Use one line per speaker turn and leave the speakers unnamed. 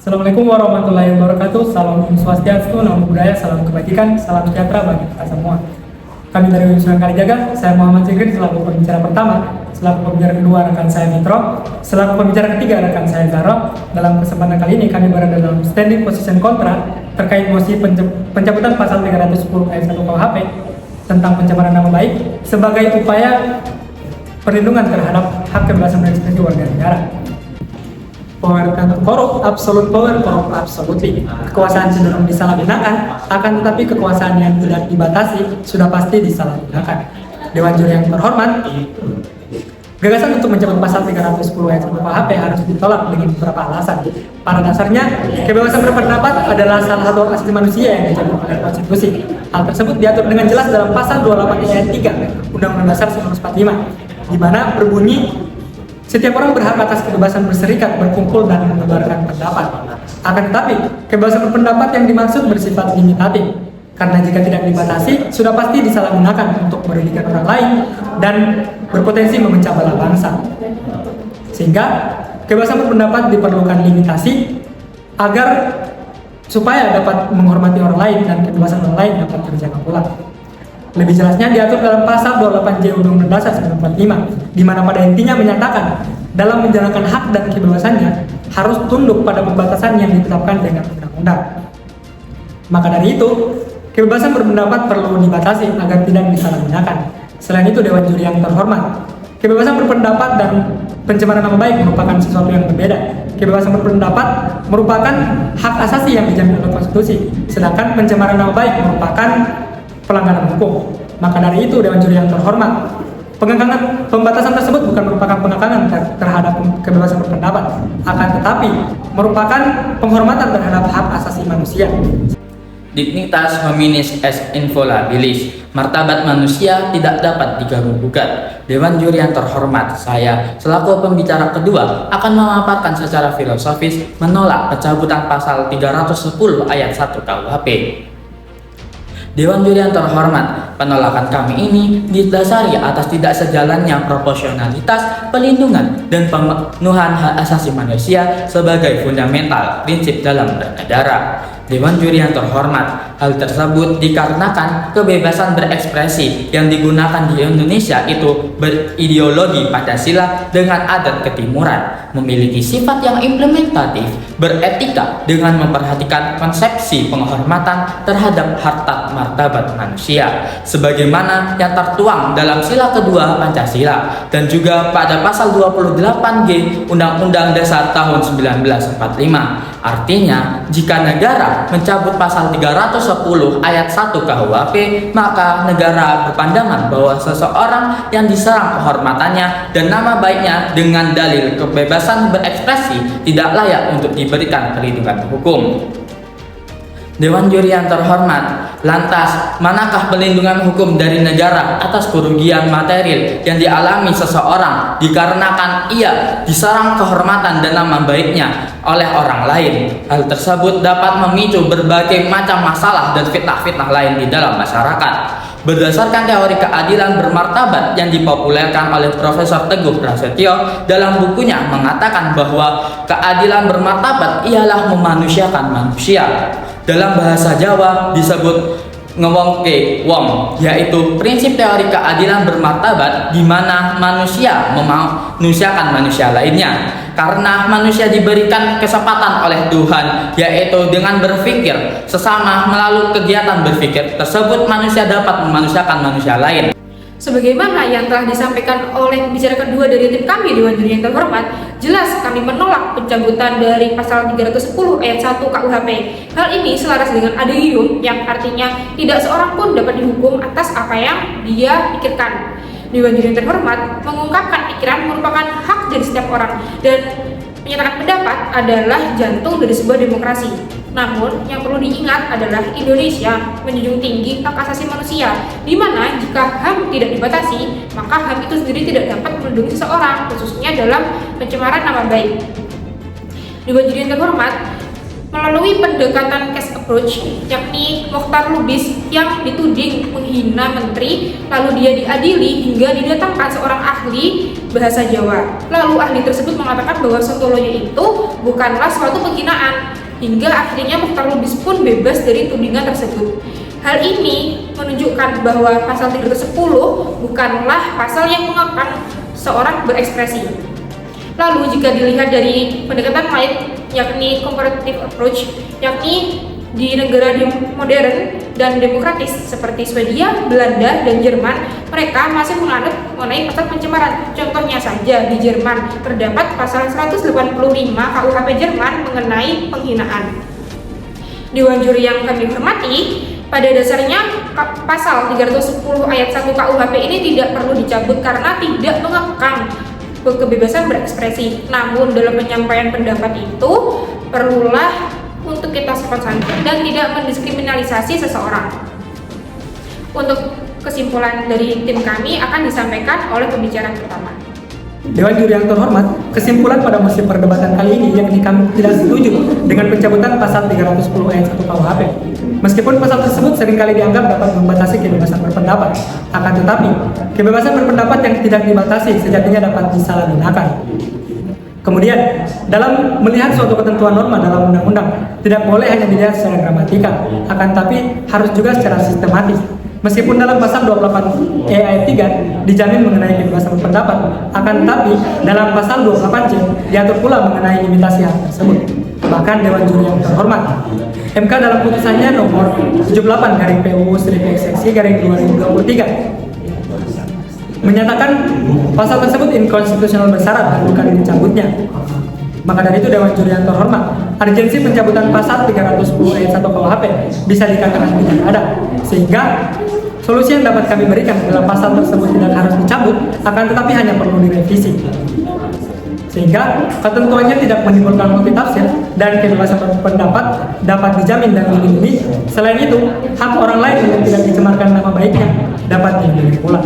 Assalamualaikum warahmatullahi wabarakatuh. Salam Swastiastu, Namo Buddhaya, salam kebajikan, salam sejahtera bagi kita semua. Kami dari Universitas Kalijaga, saya Muhammad Sigrid selaku pembicara pertama, selaku pembicara kedua rekan saya Mitro, selaku pembicara ketiga rekan saya Zaro. Dalam kesempatan kali ini kami berada dalam standing position kontra terkait mosi pencabutan pasal 310 ayat 1 KUHP tentang pencemaran nama baik sebagai upaya perlindungan terhadap hak kebebasan berekspresi warga negara. Power cannot corrupt, absolute power corrupt absolutely. Kekuasaan cenderung disalahgunakan, akan tetapi kekuasaan yang tidak dibatasi sudah pasti disalahgunakan. Dewan Juri yang terhormat, gagasan untuk mencabut pasal 310 ayat 1 KUHP harus ditolak dengan beberapa alasan. Pada dasarnya, kebebasan berpendapat adalah salah satu hak asasi manusia yang dicabut oleh konstitusi. Hal tersebut diatur dengan jelas dalam pasal 28 ayat 3 Undang-Undang Dasar 1945, di mana berbunyi setiap orang berhak atas kebebasan berserikat, berkumpul, dan menyebarkan pendapat. Akan tetapi, kebebasan berpendapat yang dimaksud bersifat limitatif, karena jika tidak dibatasi, sudah pasti disalahgunakan untuk merugikan orang lain dan berpotensi memecah belah bangsa. Sehingga, kebebasan berpendapat diperlukan limitasi agar supaya dapat menghormati orang lain dan kebebasan orang lain dapat terjaga pula. Lebih jelasnya diatur dalam pasal 28J Undang-Undang Dasar 1945, di mana pada intinya menyatakan dalam menjalankan hak dan kebebasannya harus tunduk pada pembatasan yang ditetapkan dengan undang-undang. Maka dari itu, kebebasan berpendapat perlu dibatasi agar tidak disalahgunakan. Selain itu, Dewan Juri yang terhormat, kebebasan berpendapat dan pencemaran nama baik merupakan sesuatu yang berbeda. Kebebasan berpendapat merupakan hak asasi yang dijamin oleh konstitusi, sedangkan pencemaran nama baik merupakan pelanggaran hukum. Maka dari itu, Dewan Juri yang terhormat, pembatasan tersebut bukan merupakan pengekangan terhadap kebebasan berpendapat, akan tetapi merupakan penghormatan terhadap hak asasi manusia.
Dignitas hominis est inviolabilis. Martabat manusia tidak dapat diganggu-gugat. Dewan Juri yang terhormat, saya selaku pembicara kedua akan memaparkan secara filosofis menolak pencabutan pasal 310 ayat 1 KUHP. Dewan Juri yang terhormat, penolakan kami ini didasari atas tidak sejalannya proporsionalitas, pelindungan, dan pemenuhan hak asasi manusia sebagai fundamental prinsip dalam bernegara. Dewan Juri yang terhormat, hal tersebut dikarenakan kebebasan berekspresi yang digunakan di Indonesia itu berideologi Pancasila dengan adat ketimuran, memiliki sifat yang implementatif, beretika dengan memperhatikan konsepsi penghormatan terhadap harkat martabat manusia, sebagaimana yang tertuang dalam sila kedua Pancasila dan juga pada pasal 28G Undang-Undang Dasar tahun 1945. Artinya, jika negara mencabut pasal 310 ayat 1 KUHP, maka negara berpandangan bahwa seseorang yang diserang kehormatannya dan nama baiknya dengan dalil kebebasan berekspresi tidak layak untuk diberikan perlindungan hukum. Dewan Juri yang terhormat, lantas manakah perlindungan hukum dari negara atas kerugian material yang dialami seseorang dikarenakan ia diserang kehormatan dan nama baiknya oleh orang lain? Hal tersebut dapat memicu berbagai macam masalah dan fitnah-fitnah lain di dalam masyarakat. Berdasarkan teori keadilan bermartabat yang dipopulerkan oleh Profesor Teguh Prasetyo dalam bukunya mengatakan bahwa keadilan bermartabat ialah memanusiakan manusia. Dalam bahasa Jawa disebut ngewongke wong, yaitu prinsip teori keadilan bermartabat di mana manusia memanusiakan manusia lainnya. Karena manusia diberikan kesempatan oleh Tuhan, yaitu dengan berpikir sesama melalui kegiatan berpikir tersebut manusia dapat memanusiakan manusia lain.
Sebagaimana yang telah disampaikan oleh pembicara kedua dari tim kami Dewan Juri yang terhormat, jelas kami menolak pencabutan dari pasal 310 ayat 1 KUHP. Hal ini selaras dengan adium yang artinya tidak seorang pun dapat dihukum atas apa yang dia pikirkan. Dewan Juri yang terhormat mengungkapkan pikiran merupakan hak dari setiap orang dan menyatakan pendapat adalah jantung dari sebuah demokrasi. Namun, yang perlu diingat adalah Indonesia menjunjung tinggi hak asasi manusia, di mana jika HAM tidak dibatasi, maka HAM itu sendiri tidak dapat melindungi seseorang, khususnya dalam pencemaran nama baik. Dewan Juri yang terhormat, Melalui pendekatan case approach, yakni Mokhtar Lubis yang dituding menghina menteri, lalu dia diadili hingga didatangkan seorang ahli bahasa Jawa. Lalu ahli tersebut mengatakan bahwa sontoloyo itu bukanlah suatu penghinaan, hingga akhirnya Mokhtar Lubis pun bebas dari tudingan tersebut. Hal ini menunjukkan bahwa pasal 310 bukanlah pasal yang mengekang seorang berekspresi. Lalu jika dilihat dari pendekatan lain, yakni comparative approach, yakni di negara modern dan demokratis seperti Swedia, Belanda, dan Jerman, mereka masih menganut mengenai pasal pencemaran. Contohnya saja di Jerman terdapat pasal 185 KUHP Jerman mengenai penghinaan. Dewan juri yang kami hormati, pada dasarnya pasal 310 ayat 1 KUHP ini tidak perlu dicabut karena tidak mengekang kebebasan berekspresi. Namun dalam penyampaian pendapat itu perlulah untuk kita sopan santun dan tidak mendiskriminalisasi seseorang. Untuk kesimpulan dari tim kami akan disampaikan oleh pembicara pertama.
Dewan juri yang terhormat, kesimpulan pada musim perdebatan kali ini yakni kami tidak setuju dengan pencabutan pasal 310 ayat 1 KUHP. Meskipun pasal tersebut seringkali dianggap dapat membatasi kebebasan berpendapat, akan tetapi kebebasan berpendapat yang tidak dibatasi sejatinya dapat disalahgunakan. Kemudian, dalam melihat suatu ketentuan norma dalam undang-undang, tidak boleh hanya dilihat secara gramatikal, akan tapi harus juga secara sistematis. Meskipun dalam pasal 28 E ayat 3 dijamin mengenai kebebasan berpendapat, akan tetapi dalam pasal 28 C diatur pula mengenai limitasi hak tersebut. Bahkan Dewan Juri yang terhormat, MK dalam putusannya nomor 78/PUU/2023 menyatakan pasal tersebut inkonstitusional bersyarat dan bukan dicabutnya. Maka dari itu Dewan Juri yang terhormat, urgensi pencabutan pasal 310 ayat 1 KUHP bisa dikatakan tidak ada, sehingga solusi yang dapat kami berikan dalam pasal tersebut tidak harus dicabut, akan tetapi hanya perlu direvisi, sehingga ketentuannya tidak menimbulkan multitafsir dan kebebasan berpendapat dapat dijamin dan dilindungi. Selain itu, hak orang lain yang tidak dicemarkan nama baiknya dapat dilindungi pula.